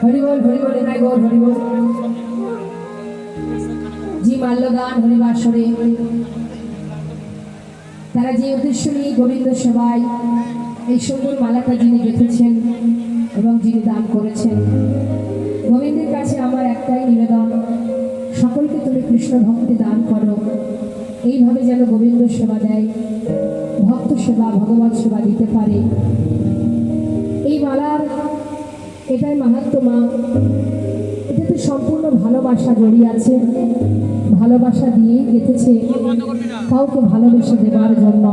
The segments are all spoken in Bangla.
হরিবল হরিবল একাই বল হরিবল জি মাল্যদান হরিবাসরে তারা যে উদ্দেশ্য নিয়ে গোবিন্দ সেবায় এই সুন্দর মালাটা যিনি গেঁথেছেন এবং যিনি দান করেছেন, গোবিন্দের কাছে আমার একটাই নিবেদন, সকলকে তুমি কৃষ্ণ ভক্তি দান করো। এইভাবে যেন গোবিন্দ সেবা দেয়, ভক্ত সেবা ভগবত সেবা দিতে পারে। এই মালার এটাই মাহাত্ম্য মা, এটাতে সম্পূর্ণ ভালোবাসা জড়িয়ে আছে। ভালোবাসা দিয়েই গেঁথেছে কাউকে ভালোবেসে দেবার জন্য।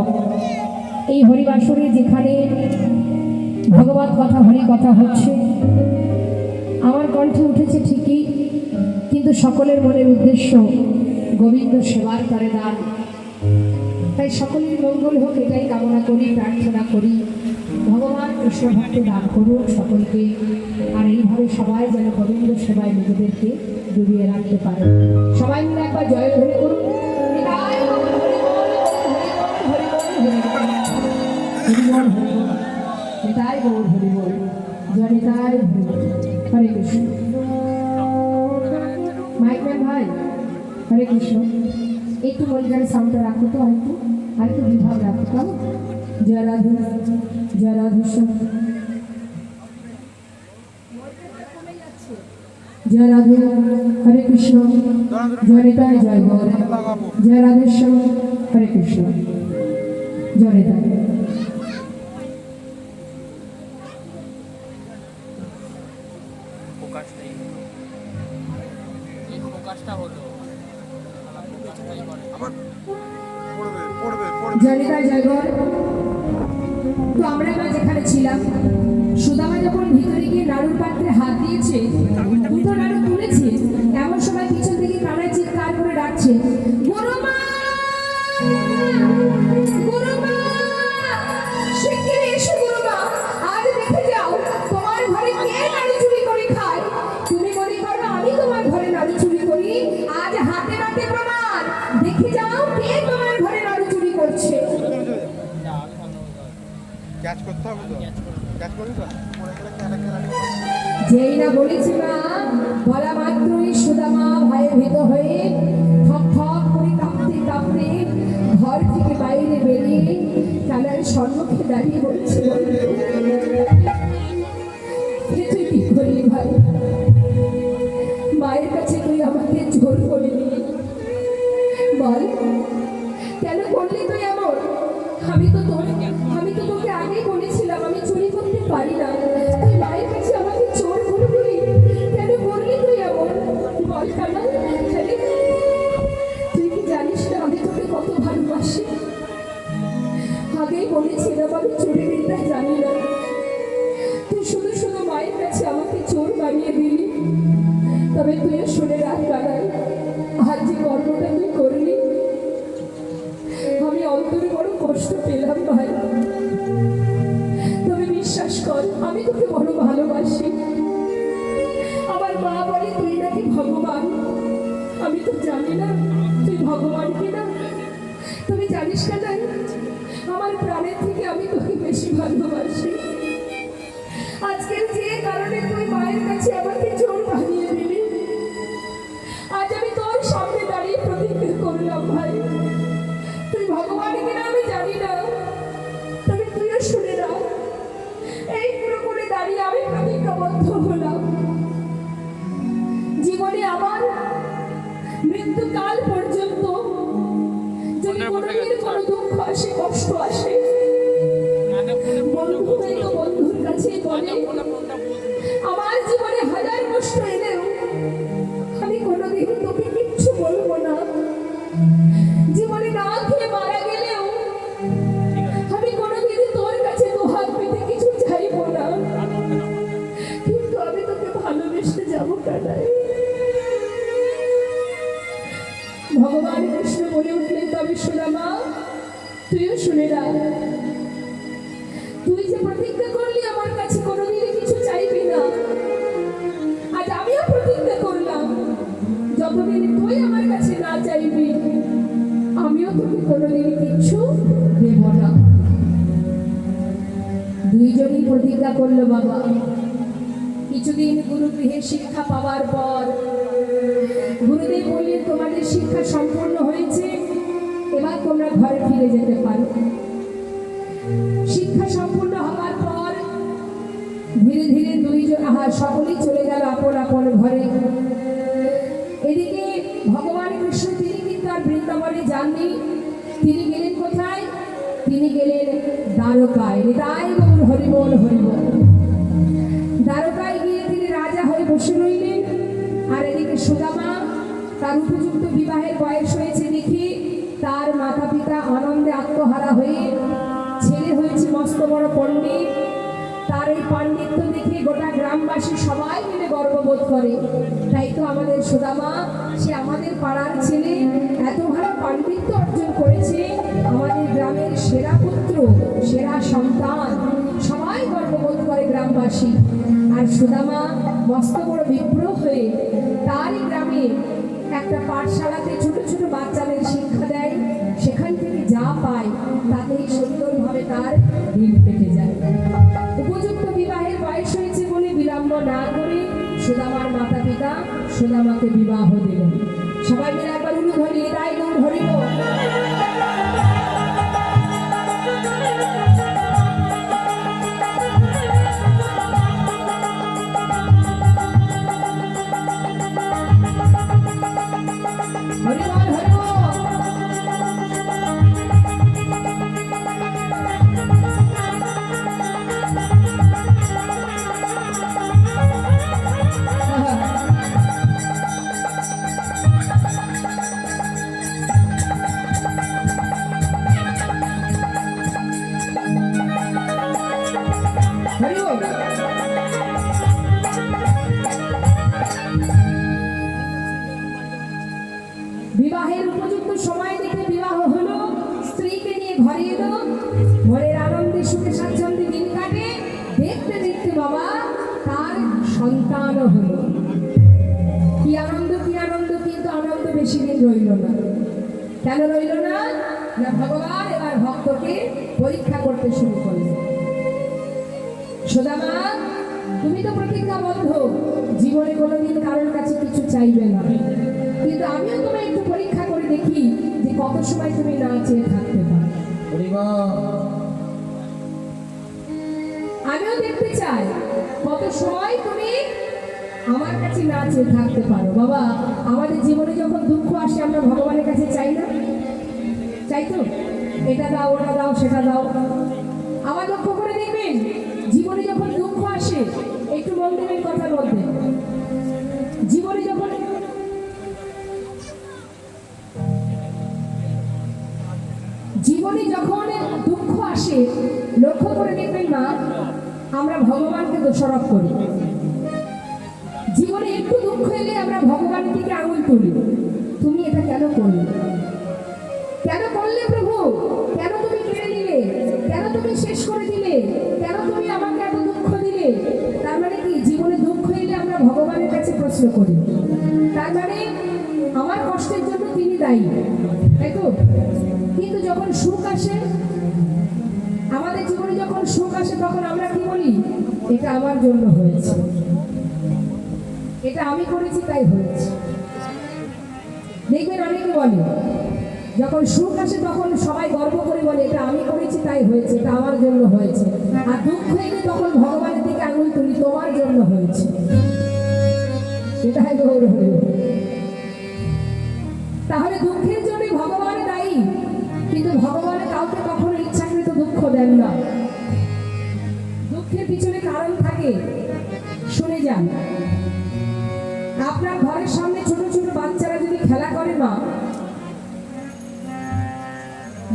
এই হরিবাসরে যেখানে ভগবত কথা হরি কথা হচ্ছে, আমার কণ্ঠে উঠেছে ঠিকই, কিন্তু সকলের মনের উদ্দেশ্য গোবিন্দ সেবার করে দান। তাই সকলের মঙ্গল হোক এটাই কামনা করি, প্রার্থনা করি। ভগবান কৃষ্ণ ভক্তি দান করুন সকলকে, আর এইভাবে সবাই যেন গোবিন্দ সেবায় নিজেদেরকে ডুবিয়ে রাখতে পারে। সবাই মিলে একবার জয় ধরে করুন। নিতাই গৌর হরি বল, জয় নিতাই হরে কৃষ্ণ। মাইকম্যান ভাই হরে কৃষ্ণ, একটু মনিটারের সাউন্ডটা রাখো তো, আরেকটু বিভাগ রাখো তো। জয় রাধে জয় রাধেশ্বর, জয় রাধে হরে কৃষ্ণ, জয় নিতাই জয় গৌর, জয় রাধেশ্বর হরে কৃষ্ণ, জয় নিতাই। জয় নিতাই জয় গৌর। তো আমরা যেখানে ছিলাম, সুদামা যখন ভিতরে গিয়ে নাড়ুর পাত্রে হাত দিয়েছে, দুটো নাড়ু তুলেছে, এমন সময় পিছন থেকে কানায় চিৎকার করে ডাকছে, গুরুমা গুরুমা, শিগগিরই এসো গুরুমা, আজ দেখে যাও তোমার ঘরে কে নাড়ু চুরি করে খায়। তুমি মনে করো আমি তোমার ঘরে নাড়ু চুরি করি? আজ হাতে নাতে প্রমাণ, দেখে যাও কে তোমার ঘরে নাড়ু চুরি করছে। যেই না বলেছি মা, বলা মাত্রই সুদামা ভয়ে ভীত হয়ে ঠক ঠক করে কাঁপতে কাঁপতে ঘর থেকে বাইরে বেরিয়ে কানার সম্মুখে দাঁড়িয়ে বলছে, তুই কি করলি ভাই? মায়ের কাছে তুই আমাকে জোর করলি, বল কেন করলি তুই এমন? আমি তো তোকে আগেই বলেছিলাম আমি চুরি করতে পারি না, তুই মায়ের কাছে আমাকে চোর করবি, কেন করলি তুই এমন? বল কানা, তুই কি জানিস না আমি তোকে কত ভালোবাসি? আগেই বলেছিলাম আমি চুরি বিদ্যা জানি না, তুই শুধু শুধু মায়ের কাছে আমাকে চোর বানিয়ে দিলি। তবে তুইও শুনে রাখ কানা, আজ যে কর্মটা তুই করলি আমি অন্তরে বড় কষ্ট পেলাম ভাই। তবে বিশ্বাস কর আমি তোকে বড় ভালোবাসি। আমার মা বলে তুই নাকি ভগবান, আমি তো জানি না তুই ভগবান কিনা। তুমি জানিস না আমার প্রাণের থেকে আমি তোকে বেশি ভালোবাসি। আজকের যে কারণে তুই মায়ের কাছে আমাকে চোর বানিয়ে দিলি, আজ আমি তোর সামনে দাঁড়িয়ে প্রতিজ্ঞা করলাম ভাই তুই ভগবান কিনা আমি জানি না, তবে তুইও শুনে নাও। এই পুরো করে দাঁড়িয়ে আমি প্রতিজ্ঞাবদ্ধ হলাম, জীবনে আমার মৃত্যুকাল পর্যন্ত যদি কোনোদিন কোনো দুঃখ আসে কষ্ট আসে, বন্ধু তো বন্ধুর কাছে বলে আমার জীবনে হাজার কষ্ট এলেও আমি কোনোদিন তোকে কিচ্ছু বলবো না। জীবনে না খেয়ে মারা গেলেও আমি কোনোদিন তোর কাছে দুহাত পেতে কিছু চাইবো না, কিন্তু আমি তোকে ভালোবেসে যাবো কানাই। তুইও শুনে না, তুই যে প্রতিজ্ঞা করলি আমার কাছে কোনোদিনই কিছু চাইবি না, আজ আমিও প্রতিজ্ঞা করলাম যতদিন তুই আমার কাছে না চাইবি আমিও তোকে কোনোদিনই কিছু দেব না। দুইজনই প্রতিজ্ঞা করলো বাবা। কিছুদিন গুরুগৃহে শিক্ষা পাওয়ার পর গুরুদেব বললেন, তোমাদের শিক্ষা সম্পূর্ণ হয়েছে, এবার তোমরা ঘরে ফিরে যেতে পারো। শিক্ষা সম্পূর্ণ হওয়ার পর ধীরে ধীরে দুইজন সকলেই চলে গেল আপন আপন ঘরে। এদিকে ভগবান কৃষ্ণ তিনি কিন্তু আর বৃন্দাবনে যাননি, তিনি গেলেন কোথায়? তিনি গেলেন দ্বারকায়। হৃদয় গৌর হরিবোল হরিবোল। দ্বারকায় গিয়ে তিনি রাজা হয়ে বসে রইলেন। আর এদিকে সুদামা, তার উপযুক্ত বিবাহের বয়স হয়েছে দেখে তার মাতা পিতা আনন্দে আত্মহারা হয়ে, ছেলে হয়েছে মস্ত বড় পণ্ডিত। তার এই পাণ্ডিত্য দেখে গোটা গ্রামবাসী সবাই মিলে গর্ববোধ করে। তাই তো আমাদের সুদামা, সে আমাদের পাড়ার ছেলে, এত ভালো পাণ্ডিত্য অর্জন করেছে, আমাদের গ্রামের সেরা পুত্র, সেরা সন্তান, সবাই গর্ববোধ করে গ্রামবাসী। আর সুদামা মস্ত বড় বিপ্লব হয়ে তারই গ্রামে একটা পাঠশালাতে ছোট ছোট বাচ্চাদের শিক্ষা দেয়। সেখান থেকে যা পায় তাতেই সুন্দরভাবে তার দিন কেটে যায়। উপযুক্ত বিবাহের বয়স হয়েছে বলে বিলম্ব না করে সুদামার মাতা পিতা সুদামাকে বিবাহ দিলেন। সবাই মিলে একবার উলুধ্বনি হৃদয় গৌর হরিবোল। বিবাহের উপযুক্ত সময় দেখে বিবাহ হলো, স্ত্রীকে নিয়ে ঘরে এলো, ঘরের আনন্দে সুখে স্বাচ্ছন্দ্যে দিন কাটে। দেখতে দেখতে বাবা তার সন্তানও হলো। কি আনন্দ, কি আনন্দ! কিন্তু আনন্দ বেশি দিন রইল না। কেন রইল না? না, ভগবান এবার ভক্তকে পরীক্ষা করতে শুরু করলেন। সুদামা, তুমি তো প্রতিজ্ঞাবদ্ধ, জীবনে কোনোদিন কারোর কাছে কিছু চাইবে না, কিন্তু আমিও তোমায় একটু পরীক্ষা করে দেখি যে কত সময় তুমি না চেয়ে থাকতে পারো। আমিও দেখতে চাই কত সময় তুমি আমার কাছে না চেয়ে থাকতে পারো। বাবা, আমাদের জীবনে যখন দুঃখ আসে আমরা ভগবানের কাছে চাই না? চাই তো? এটা দাও, ওটা দাও, সেটা দাও। আমার লক্ষ্য করে দেখবেন, জীবনে যখন দুঃখ আসে, একটু মন দেবেন কথার মধ্যে, জীবনে যখন দুঃখ আসে, লক্ষ্য করে দেখবেন না আমরা ভগবানকে দোষারোপ করি। জীবনে একটু দুঃখ এলে আমরা ভগবানের দিকে আঙুল তুলি, তুমি এটা কেন করলে? কেন করলে প্রভু? কেন তুমি কেড়ে নিলে? কেন তুমি শেষ করে দিলে? কেন তুমি আমাকে এত দুঃখ দিলে? তার মানে কি, জীবনে দুঃখ এলে আমরা ভগবানের কাছে প্রশ্ন করি। তার মানে আমার কষ্টের জন্য তিনি দায়ী, তাই তো? কিন্তু যখন সুখ আসে, আমাদের জীবনে যখন সুখ আসে, তখন আমরা কি বলি? এটা আমার জন্য হয়েছে, এটা আমি করেছি তাই হয়েছে। দেখবেন অনেকে বলে, যখন সুখ আসে তখন সবাই গর্ব করে বলে এটা আমি করেছি তাই হয়েছে, এটা আমার জন্য হয়েছে। আর দুঃখ এলে তখন ভগবানের দিকে আঙুল তুলি, তোমার জন্য হয়েছে। এটাই গৌর হরিবোল। তাহলে দুঃখের জন্য ভগবান দায়ী, কিন্তু ভগবান কাউকে কখনো ইচ্ছাকৃত দুঃখ দেন না। দুঃখের পিছনে কারণ থাকে, শুনে যান। আপনার ঘরের সামনে ছোট ছোট বাচ্চারা যদি খেলা করে, মা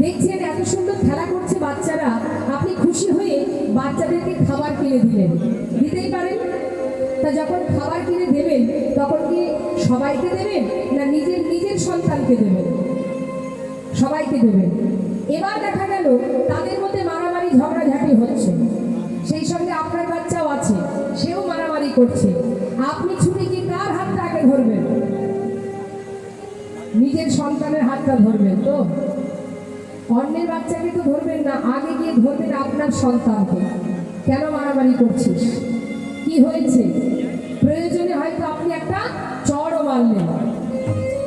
দেখছেন এত সুন্দর খেলা করছে বাচ্চারা, আপনি খুশি হয়ে বাচ্চাদেরকে খাবার কিনে দিলেন, দিতেই পারেন। তা যখন খাবার কিনে দেবেন তখন কি সবাইকে দেবেন না নিজের নিজের সন্তানকে দেবেন? সবাইকে দেবেন। এবার দেখা গেল তাদের মধ্যে মারামারি ঝগড়াঝাটি হচ্ছে, সেই সঙ্গে আপনার বাচ্চাও আছে, সেও মারামারি করছে। আপনি ছুটে গিয়ে কার হাতটা আগে ধরবেন? নিজের সন্তানের হাতটা ধরবেন তো? অন্যের বাচ্চাকে তো ধরবেন না, আগে গিয়ে ধরবেন আপনার সন্তানকে। কেন মারামারি করছিস, কি হয়েছে? প্রয়োজনে হয়তো আপনি একটা চড়ও মারলেন,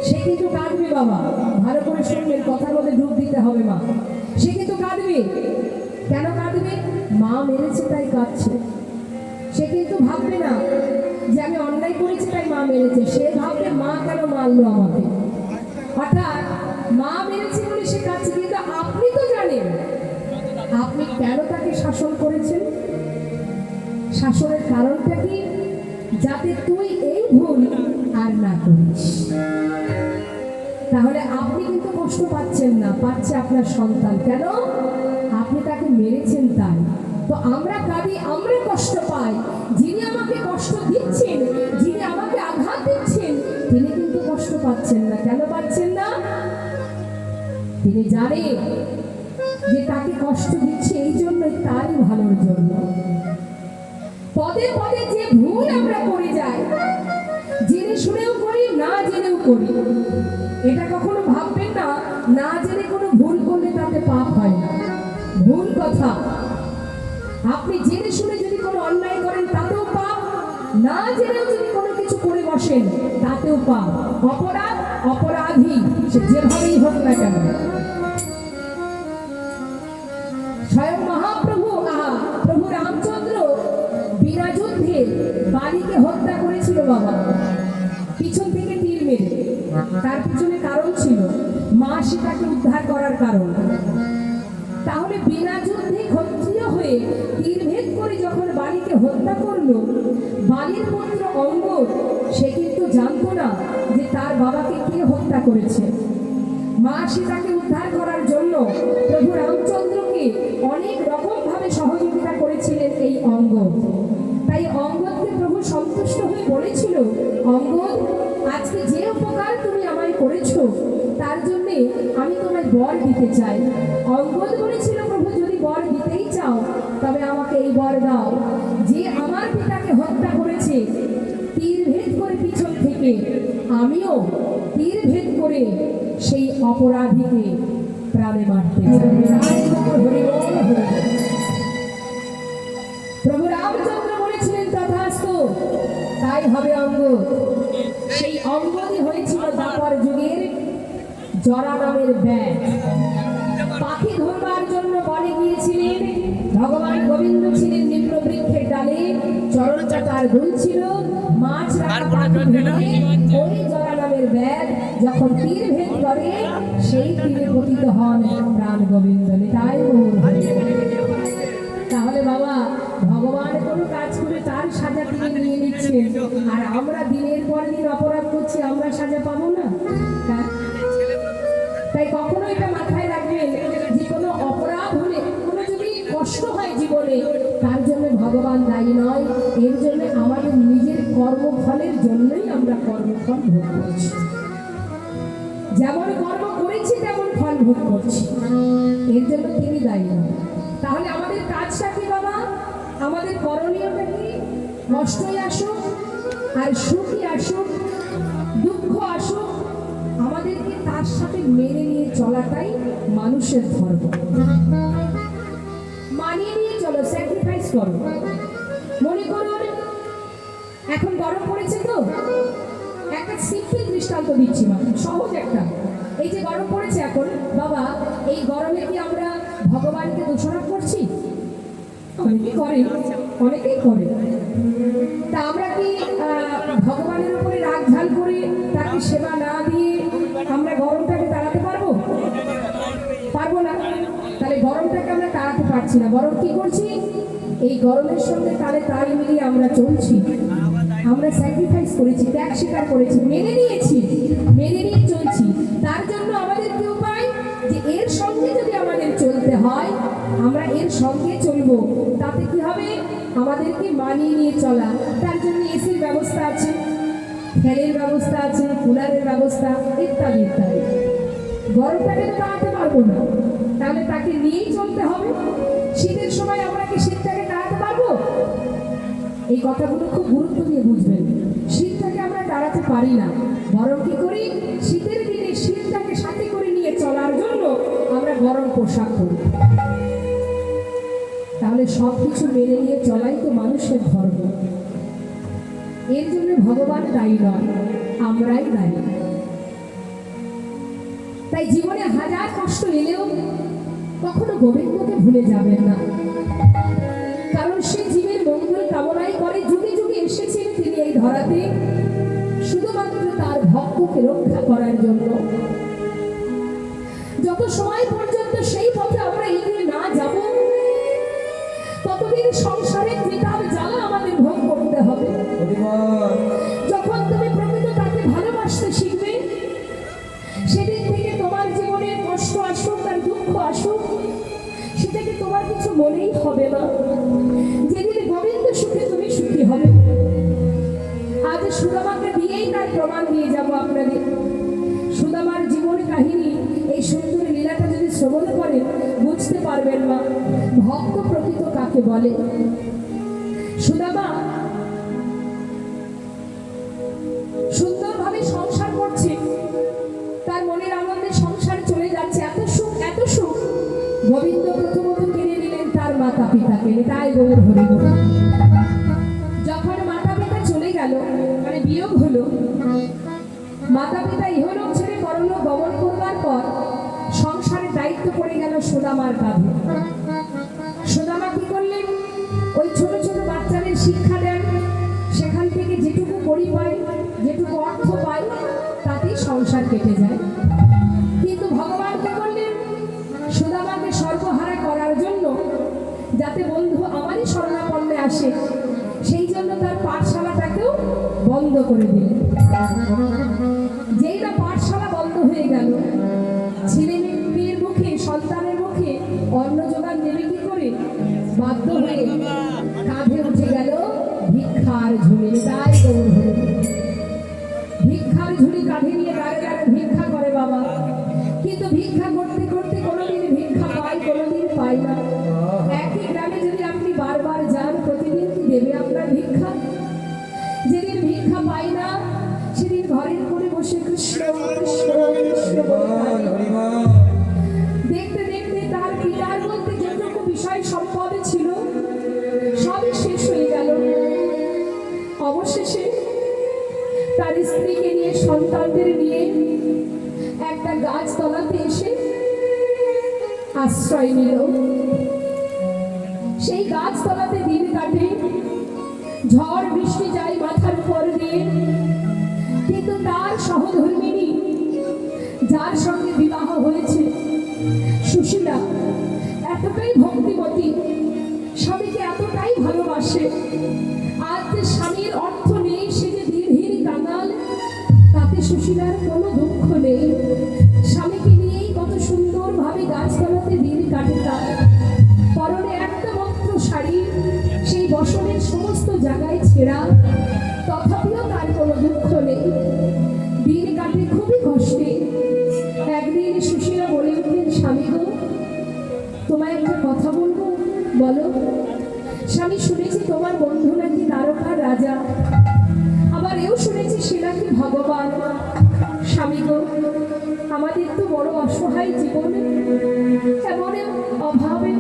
সে কিন্তু কাঁদবে। বাবা ভালো করে শুনবেন, কথার মধ্যে ডুব দিতে হবে। মা সে কিন্তু কাঁদবে। কেন কাঁদবে? মা মেরেছে তাই কাঁদছে। সে কিন্তু ভাববে না যে আমি অন্যায় করেছি তাই মা মেরেছে, সে ভাববে মা কেন মারলো আমাকে। অর্থাৎ মা মেরেছে বলে সে কাঁদছে, কিন্তু আপনি তো জানেন আপনি কেন তাকে শাসন করেছেন। শাসনের কারণটা কি? যাতে তুই এই ভুল আর না করিস। তাহলে আপনি কিন্তু কষ্ট পাচ্ছেন না, পাচ্ছে আপনার সন্তান। কেন? আপনি তাকে মেরেছেন তাই। তো আমরা কাঁদি, আমরা কষ্ট পাই। যিনি আমাকে কষ্ট দিচ্ছেন, যিনি আমাকে আঘাত দিচ্ছেন, তিনি কিন্তু কষ্ট পাচ্ছেন না। কেন পাচ্ছেন না? তিনি জানেন যে তাকে কষ্ট দিচ্ছে এই জন্যই, তারই ভালোর জন্য। পদে পদে যে ভুল আমরা করে যাই, জেনে শুনেও করি, না জেনেও করি। এটা কখনো ভাববেন না, না জেনে কোনো ভুল করলে তাতে পাপ হয় না। ভুল কথা। আপনি জেনে শুনে যদি কোনো অন্যায় করেন তাতেও পাপ, না জেনেও যদি কোনো কিছু করে বসেন তাতেও পাপ। অপরাধ অপরাধী, সে যেভাবেই হোক না কেন। স্বয়ং মহাপ্রভু প্রভু রামচন্দ্র বিনা যুদ্ধে বালিকে হত্যা করেছিল বাবা, পিছন থেকে তীর মেরে। তার পিছনে কারণ ছিল, মা সীতাকে উদ্ধার করার কারণ। তাহলে বিনা যুদ্ধে ক্ষত্রিয় হয়ে তীরভেদ করে যখন বালিকে হত্যা করলো, বালির পুত্র অঙ্গদ সে কিন্তু জানতো না যে তার বাবাকে কে হত্যা করেছে। মা সীতাকে উদ্ধার করার জন্য প্রভু রামচন্দ্রকে অনেক রকম ভাবে সহযোগিতা করেছিলেন এই অঙ্গদ। তাই অঙ্গদকে প্রভু সন্তুষ্ট হয়ে বলেছিল, অঙ্গদ আজকে যে উপকার তুমি আমায় করেছো তার জন্য আমি তোমায় বর দিতে চাই। অঙ্গদ বলেছিল, প্রভু যদি বর দিতেই চাও তবে আমাকে এই বর দাও যে আমার পিতাকে হত্যা করেছে তীর ভেদ করে পিছন থেকে, আমিও তীর ভেদ করে সেই অপরাধীকে প্রাণে মারতে চাই। প্রভু রামচন্দ্র বলেছিলেন তথাস্তু, তাই হবে। অঙ্গদ, সেই অঙ্গদই হয়েছিল দ্বাপর যুগের জরা নামের ব্যাগ। পাখি ধরবার জন্য বনে গিয়েছিলেন, ভগবান গোবিন্দ ছিলেন নিম্ন বৃক্ষের ডালে, চরণটা তার দুলছিল, মাছ ওই জরা নামের ব্যাগ যখন তীর ভেদ করে সেই তীরে পতিত হন প্রাণ গোবিন্দ। তাই তাহলে বাবা ভগবান কোনো কাজ করে তার সাজা তিনি নিয়ে নিচ্ছেন, আর আমরা দিনের পর দিন অপরাধ করছি, আমরা সাজা পাবো না। তাই কখনো এটা মাথায় রাখবেন যে কোনো অপরাধ হলে, কোনো যদি কষ্ট হয় জীবনে, তার জন্য ভগবান দায়ী নয়। এর জন্য আমাদের নিজের কর্মফলের জন্যই আমরা কর্মফল ভোগ করছি। যেমন কর্ম করেছি তেমন ফল ভোগ করছি, এর জন্য তিনি দায়ী নয়। তাহলে আমাদের কাজটা কি বাবা? আমাদের করণীয়টা কি? কষ্টই আসুক আর সুখই আসুক, দুঃখ আসুক, আমাদেরকে তার সাথে মেনে নিয়ে চলাটাই মানুষের ধর্ম। মানিয়ে নিয়ে চলো, স্যাক্রিফাইস করো। মনে করুন এখন গরম পড়েছে, তো একটা সিম্পল দৃষ্টান্ত দিচ্ছি, সহজ একটা। এই যে গরম পড়েছে এখন বাবা, এই গরমে কি আমরা ভগবানকে দোষারোপ করছি? অনেকেই করে, অনেকেই করে। তা আমরা কি ভগবানের উপরে রাগ ঝাল করে তাকে সেবা না দিয়ে আমরা গরমটাকে তাড়াতে পারবো? পারবো না। তাহলে গরমটাকে আমরা তাড়াতে পারছি না, বরং কি করছি? এই গরমের সঙ্গে তালে তাল মিলিয়ে আমরা চলছি। আমরা স্যাক্রিফাইস করেছি, ত্যাগ স্বীকার করেছি, মেনে নিয়েছি, মেনে নিয়ে চলছি। তার জন্য আমাদের কি উপায়? যে এর সঙ্গে যদি আমাদের চলতে হয়, আমরা এর সঙ্গে চলবো। তাতে কি হবে? আমাদেরকে মানিয়ে নিয়ে চলা। তার জন্য এসির ব্যবস্থা আছে, ফ্যানের ব্যবস্থা আছে, কুলারের ব্যবস্থা ইত্যাদি ইত্যাদি। গরমটাকে তাড়াতে পারবো না, তাহলে তাকে নিয়েই চলতে হবে। শীতের সময় আমরা কি শীতটাকে তাড়াতে পারবো? এই কথাগুলো খুব গুরুত্ব দিয়ে বুঝবেন। শীতটাকে আমরা তাড়াতে পারি না, বরং কি করি, শীতের দিনে শীতটাকে সাথে করে নিয়ে চলার জন্য আমরা গরম পোশাক পরি। তাহলে সবকিছু মেনে নিয়ে চলাই তো মানুষের ধর্ম। এর জন্য ভগবান দায়ী নয়, আমরাই দায়ী। তাই জীবনে হাজার কষ্ট এলেও কখনো গোবিন্দকে ভুলে যাবেন না, কারণ সে জীবের মঙ্গল কামনাই করে। যুগে যুগে এসেছেন তিনি এই ধরাতে শুধুমাত্র তার ভক্তকে রক্ষা করার জন্য। যত সময় পর্যন্ত সেই পথে আমরা এগিয়ে না যাব, ততদিন সংসারের বিতাপ জ্বালা আমাদের ভোগ করতে হবে। যখন তুমি প্রকৃত তাকে ভালোবাসতে শিখবে, সেদিন থেকে তোমার জীবনে কষ্ট আসুক আর দুঃখ আসুক, সেটাকে তোমার কিছু মনেই হবে না। যেদিন গোবিন্দ সুখে তুমি সুখী হবে। আজ সুদামাকে দিয়েই তার প্রমাণ দিয়ে যাব আপনাদের। সুদামার জীবন কাহিনী, এই সুন্দর লীলাটা যদি শ্রবণ করেন বুঝতে পারবেন না ভক্ত প্রকৃত কাকে বলে। সুদামা সুন্দরভাবে সংসার করছে, তার মনের আনন্দে সংসার চলে যাচ্ছে, এত সুখ এত সুখ। গোবিন্দ প্রথমত কিনে নিলেন তার মাতা পিতাকে, তাই গৌর হরি বল। যখন মাতা পিতা চলে গেল, মানে বিয়োগ হলো, মাতা পিতা ইহলোক ছেড়ে পরলোক গমন করবার পর সংসারের দায়িত্ব পড়ে গেল সুদামার কাঁধে। সুদামা কি করলেন, ওই ছোট ছোট বাচ্চাদের শিক্ষা দেন, সেখান থেকে যেটুকু করি পায়, যেটুকু অর্থ পায়, তাতেই সংসার কেটে যায়। কিন্তু ভগবান কি করলেন, সুদামাকে সর্বহারা করার জন্য, যাতে বন্ধু আমারই শরণাপন্নে আসে, সেই জন্য তার পাঠশালাটাকেও বন্ধ করে দিলেন। যেই না পাঠশালা বন্ধ হয়ে গেল, ছেলে মেয়ের মুখে, সন্তানের মুখে অন্ন জোগান নেবে কি করে, বাধ্য হয়ে কাঁধে উঠে গেল ভিক্ষার ঝুলি। তাই গৌর হরি, ভিক্ষার ঝুলি কাঁধে নিয়ে দাঁড়িয়ে দাঁড়িয়ে ভিক্ষা করে বাবা। কিন্তু ভিক্ষা করতে করতে কোনোদিন ভিক্ষা পাই, কোনোদিন পাই না। একই গ্রামে যদি আপনি বারবার যান, প্রতিদিন কি দেবে আপনার ভিক্ষা? যেদিন ভিক্ষা পাই না, সেদিন ঘরের করে বসে কৃষ্ণ কৃষ্ণ কৃষ্ণ দেখতে দেখতে তার পিতার মধ্যে যেটুকু বিষয় সম্পদ ছিল সবই শেষ হয়ে গেল। অবশেষে তার স্ত্রীকে নিয়ে, সন্তানদের নিয়ে একটা গাছ তলাতে এসে আশ্রয় নিল। সেই গাছ তলাতে দিন কাটে, ঝড় বৃষ্টি যায় মাথার উপর দিয়ে। কিন্তু তার সহধর্মিণী, যার সঙ্গে বিবাহ হয়েছে, সুশীলা, এতটাই ভক্তিমতী, স্বামীকে এতটাই ভালোবাসে। আজ যে স্বামীর অর্থ নেই, সে যে দীর্ঘহীন কাঙাল, তাতে সুশীলার কোনো দুঃখ নেই। স্বামীকে নিয়েই কত সুন্দরভাবে গাছতলাতে দিন কাটে তার। পরনে একটা মাত্র শাড়ি, সেই বসনের সমস্ত জায়গায় ছেঁড়া, তথাপিও তার কোনো দুঃখ নেই। দিন কাটে খুবই কষ্টে। একদিন সুশীলা বলে উঠলেন, স্বামী গো, তোমায় একটা কথা বলবো, বলো। স্বামী, শুনেছি তোমার বন্ধু নাকি দ্বারকার রাজা, আবার এও শুনেছি সে নাকি ভগবান। স্বামী গো, আমাদের তো বড় অসহায় জীবনে, এমন অভাবে,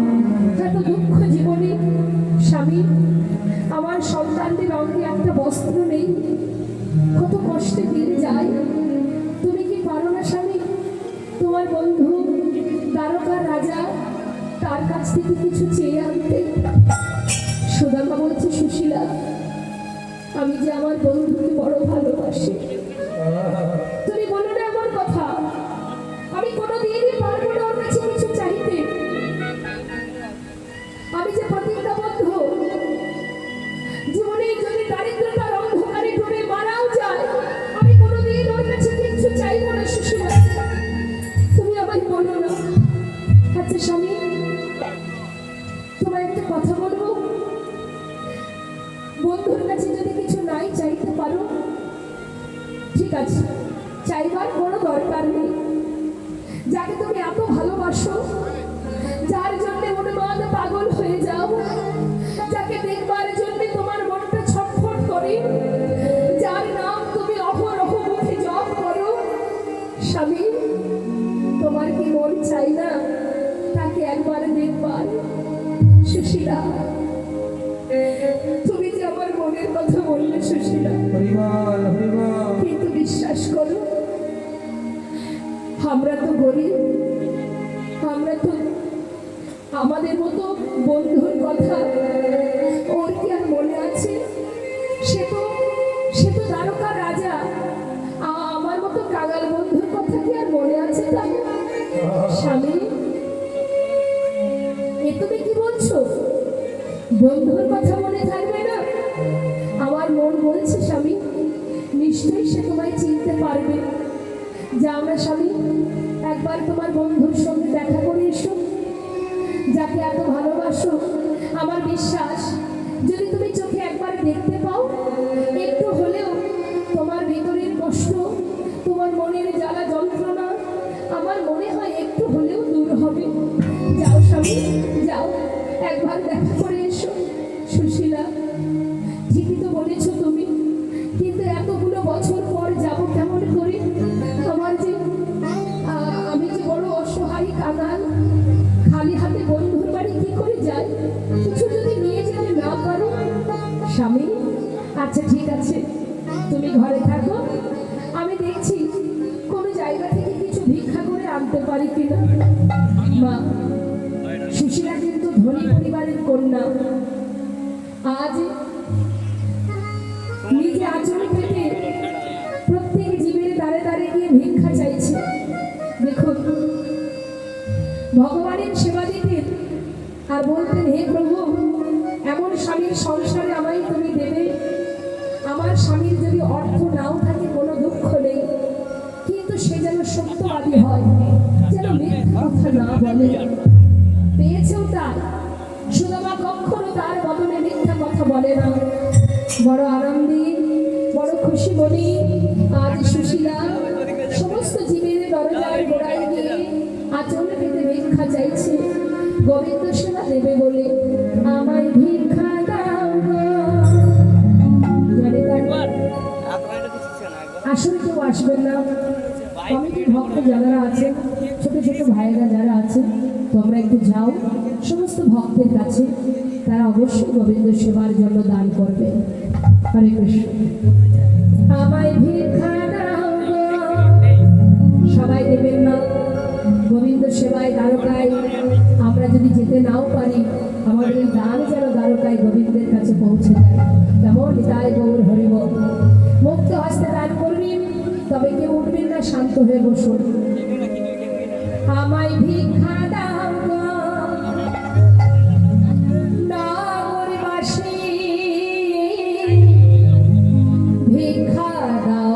এত দুঃখ জীবনে। স্বামী, আমার সন্তানদের অঙ্গে একটা বস্ত্র নেই, কত কষ্টে দিন যায়। তুমি কি পারো না স্বামী, তোমার বন্ধু দ্বারকার রাজা, তার কাছ থেকে কিছু চেয়ে আনতে? সুদামা বলছে, সুশীলা, আমি যে আমার বন্ধুকে বড় ভালোবাসি, তুমি বলো না আমার কথা, আমি কোনোদিনই পারবো না ওর কাছে কিছু চাইতে। আমি যে প্রতিজ্ঞাবদ্ধ, জীবনে যদি দারিদ্রতার অন্ধকারে ডুবে মারাও যায়, আমি কোনোদিন ওর কাছে কিছু চাইবো না। সুশীলা, তুমি আমায় বলো না। আচ্ছা স্বামী, তোমার একটা কথা বলবো, বন্ধুর কাছে যদি কিছু নাই চাইতে পারো, ঠিক আছে, চাইবার কোনো দরকার নেই। যাকে তুমি এত ভালোবাসো, যার জন্য উন্মাদ পাগল হয়ে যাও, যাকে দেখবার জন্য তোমার মনটা ছটফট করে, যার নাম তুমি অহরহ মুখে জপ করো, স্বামী তোমার কি মন চাই না তাকে একবার দেখবার? সুশীলা, তুমি যে আমার মনের কথা বললে সুশীলা, কিন্তু বিশ্বাস করো আমরা তো গরিব, আমরা তো আমাদের মতো বন্ধুর কথা ওর কি আর মনে আছে? সে তো দ্বারকার রাজা, আমার মতো কাঙাল বন্ধুর কথা কি আর মনে আছে তার? স্বামী, এ তুমি কি বলছো? বন্ধুর কথা মনে থাকবে না? আমার মন বলছে স্বামী, নিশ্চয়ই সে তোমায় চিনতে পারবে। যাও না স্বামী, একবার তোমার বন্ধুর সঙ্গে দেখা করে এসো, যাকে এত ভালোবাসো। আমার বিশ্বাস যদি তুমি চোখে একবার দেখতে পাও, একটু হলেও তোমার ভেতরের কষ্ট, তোমার মনের জ্বালা যন্ত্রণা আমার মনে হয় একটু হলেও দূর হবে। যাও স্বামী, যাও একবার দেখা করে এসো। সুশীলা, ঠিকই তো বলেছ তুমি, কিন্তু এতগুলো বছর পর যাব কেমন করে? আমি যে বড় অসহায় কাঙাল, খালি হাতে বন্ধুর বাড়ি কি করে যাই? কিছু যদি নিয়ে যেতে না পারো? স্বামী, আচ্ছা ঠিক আছে, তুমি ঘরে থাকো, আমি দেখছি কোনো জায়গা থেকে কিছু ভিক্ষা করে আনতে পারি কিনা। মা, সুশীলা কিন্তু ধনী পরিবারের কন্যা, আজ নিজে আচরণ পেতে প্রত্যেক জীবের দ্বারে দ্বারে গিয়ে ভিক্ষা চাইছে। দেখুন, ভগবানের সেবা দিতেন আর বলতেন, হে প্রভু, এমন স্বামীর সংসারে আমায় তুমি দেবে। আমার স্বামীর যদি অর্থ নাও থাকে কোনো দুঃখ নেই, কিন্তু সে যেন সত্যবাদী হয়, যেন মিথ্যা কথা না বলে। পেয়েছেও তার, সুদামা কখনো তার বদলে মিথ্যা কথা বলে না। বড় আনন্দে, বড় খুশি বলি আজ সুশীলা সমস্ত জীবের দরজার গোড়ায় গিয়ে আচরণ পেতে ভিক্ষা চাইছে, গোবিন্দ সেবা দেবে বলে। আমায় ভিক্ষা দাও গো। আসলে কেউ আসবেন না, কমিটির ভক্ত যারা আছেন, ছোট ছোট ভাইয়েরা যারা আছেন, তোমরা একটু যাও সমস্ত ভক্তের কাছে, তারা অবশ্যই গোবিন্দ সেবার জন্য দান করবে। হরে কৃষ্ণ। আমায় ভিক্ষা দাও গো। সবাই দেবেন না, গোবিন্দ সেবায় দ্বারকায় আমরা যদি যেতে নাও পারি, আমাদের এই দান যেন দ্বারকায় গোবিন্দের কাছে পৌঁছে যায়। কেমন নিতাই গৌর হরিবল। মুক্ত হস্তে দান করবেন, তবে কেউ উঠবেন না, শান্ত হয়ে বসুন। আমায় ভিক্ষা দাও গো নগরবাসী, ভিক্ষা দাও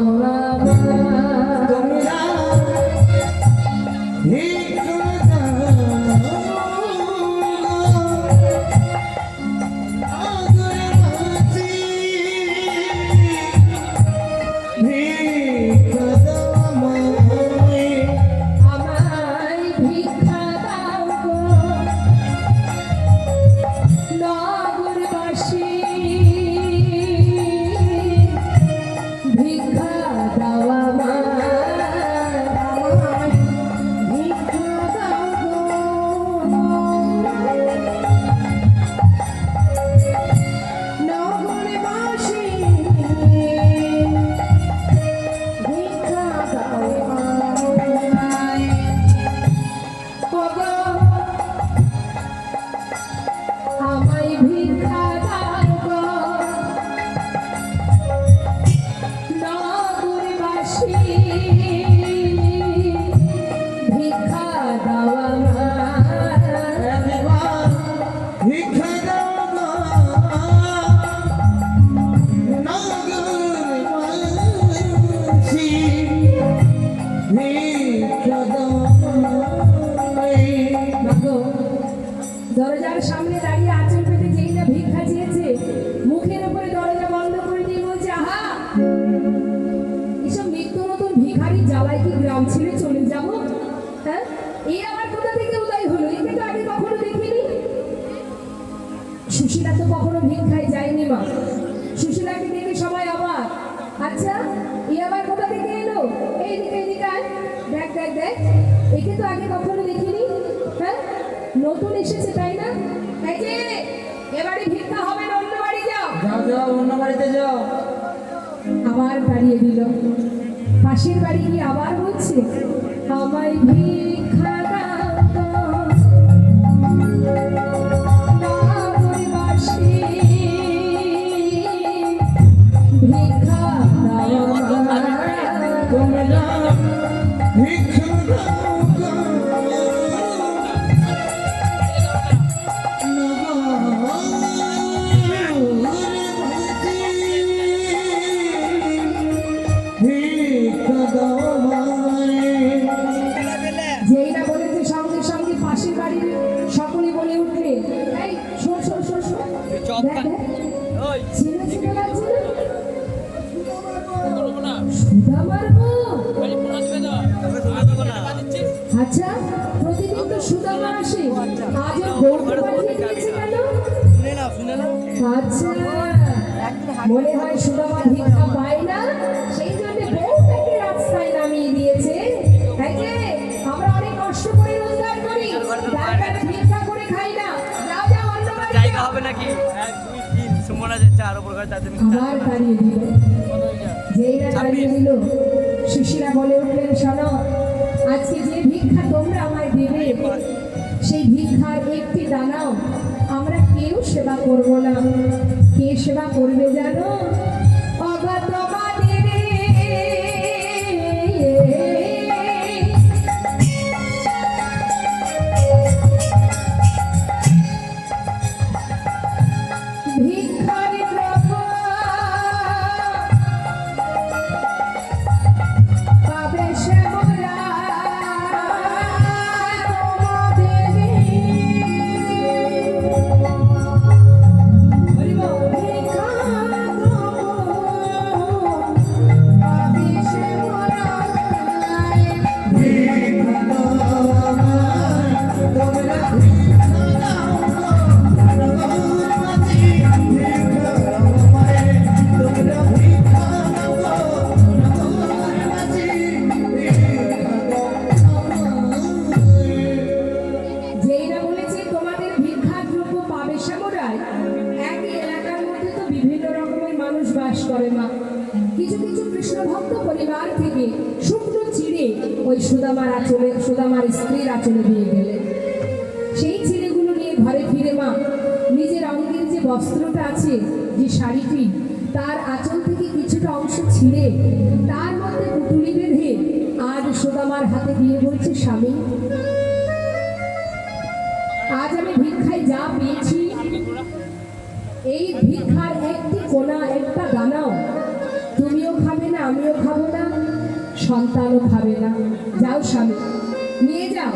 দরজার সামনে দাঁড়িয়ে আঁচল পেতে যেই না ভিক্ষা চেয়েছে, মুখের উপরে দরজা বন্ধ করে দিয়ে বলছে, আহা, এসব নিত্য নতুন ভিখারি জ্বালায় কি গ্রাম ছেড়ে চলে যাব? হ্যাঁ, এই আবার কোথা থেকে উদয় হলো? একে তো আগে কখনো দেখিনি। সুশীলা তো কখনো ভিক্ষায় যায়নি মা, সুশীলাকে দেখে সবাই অবাক। আচ্ছা, এ আবার কোথা থেকে এলো? এইদিকে এদিকে আয়, দেখ দেখ দেখ, একে তো আগে কখনো দেখিনি। হ্যাঁ, নতুন এসেছে তাই না? এই যে এবারে ভিক্ষা হবে না, অন্য বাড়ি যাও। যাও যাও, অন্য বাড়িতে যাও। আবার দাঁড়িয়ে দিল। পাশের বাড়ি গিয়ে আবার বলছে, আমায় ভিক্ষা দাও গো, নাগরবাসী, ভিক্ষা দাও তোমরা ভিক্ষা দাও গো, ভিক্ষা দাও আমায়। যেই না বলেছে সঙ্গে সঙ্গে পাশের বাড়ির সকলে বলে উঠলে, এই শোন শোন শোন শোন, দেখ দেখ, ছিঁড়ে ছিঁড়ে লাগছে না? সুধা মারবো? আচ্ছা, প্রতিদিন তো সুদামা আসে, আজও গৌরব পাঠিয়ে দিয়েছে কেন? আচ্ছা, মনে হয় সুদামা ভিক্ষা পায় না, সেই জন্য বউটাকে রাস্তায় নামিয়ে দিয়েছে। এই যে আমরা অনেক কষ্ট করে রোজগার করি, তারপরে ভিক্ষা করে খাই না। যাও যাও, অন্য বাড়ি জায়গা যাও। হবে নাকি? 1 2 3 সুমনা যাচ্ছে আর উপর করে 4 দিন আবার দাঁড়িয়ে দিল। যেই না দাঁড়িয়ে দিল, সুশীলা বলে উঠলেন, শোনো, আজকে যে ভিক্ষা তোমরা আমায় দেবে, সেই ভিক্ষার একটি দানাও আমরা কেউ সেবা করব না। কে সেবা করবে জানো? অগত বাদিরে ভিক্ষার দ্রব্য পাবে সে মোরা তোমাদের। বলিব ভিক্ষার দ্রব্য পাবে সে মোরা। ভিক্ষা দাও আমায়, তোমরা যেই না বলেছে তোমাদের ভিক্ষার দ্রব্য পাবে শ্যামরায়, একই এলাকার মধ্যে তো বিভিন্ন রকমের মানুষ বাস করে মা। কিছু কিছু কৃষ্ণ ভক্ত পরিবার থেকে শুকনো চিড়ে ওই সুদামার আঁচলে, সুদামার স্ত্রীর আঁচলে দিয়ে গেলেন। সেই চিড়েগুলো নিয়ে ঘরে ফিরে মা নিজের অঙ্গের যে বস্ত্রটা আছে, যে শাড়িটি, তার আঁচল থেকে কিছুটা অংশ ছিঁড়ে তার মধ্যে পুটুলি বেঁধে আজ সুদামার হাতে দিয়ে বলছে, স্বামী, আজ আমি ভিক্ষায় যা পেয়েছি, এই ভিক্ষার একটি কোনা, একটা দানাও তুমিও খাবে না, আমিও খাবো না, সন্তানও খাবে না। যাও স্বামী, নিয়ে যাও,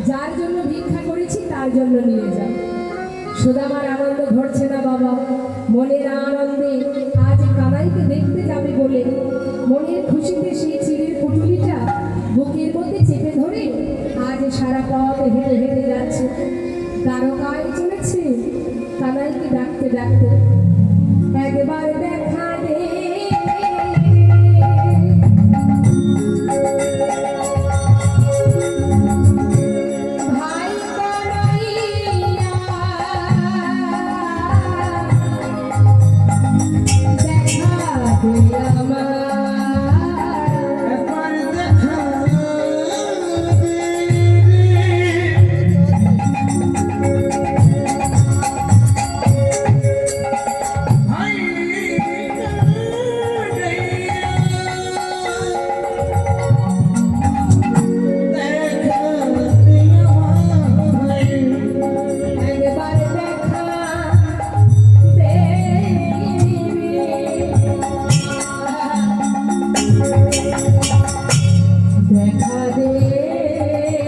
যার জন্য ভিক্ষা করেছি তার জন্য নিয়ে যাও। সুদামার আনন্দ ধরছে না বাবা, মনের আনন্দে আজ কানাইকে দেখতে যাবে বলে মনের খুশিতে সেই চিড়ের পুটুলিটা বুকের মধ্যে চেপে ধরে আজ সারা পথ হেঁটে হেঁটে যাচ্ছে। দ্বারকায় চলেছে কানাইকে ডাকতে ডাকতে, একবার দেখা দে ভাই কানাইয়া, দেখা দে আমার, একবার দেখা দে। হাই দেখা দে আমায়। একবার দেখা দে দেখা দে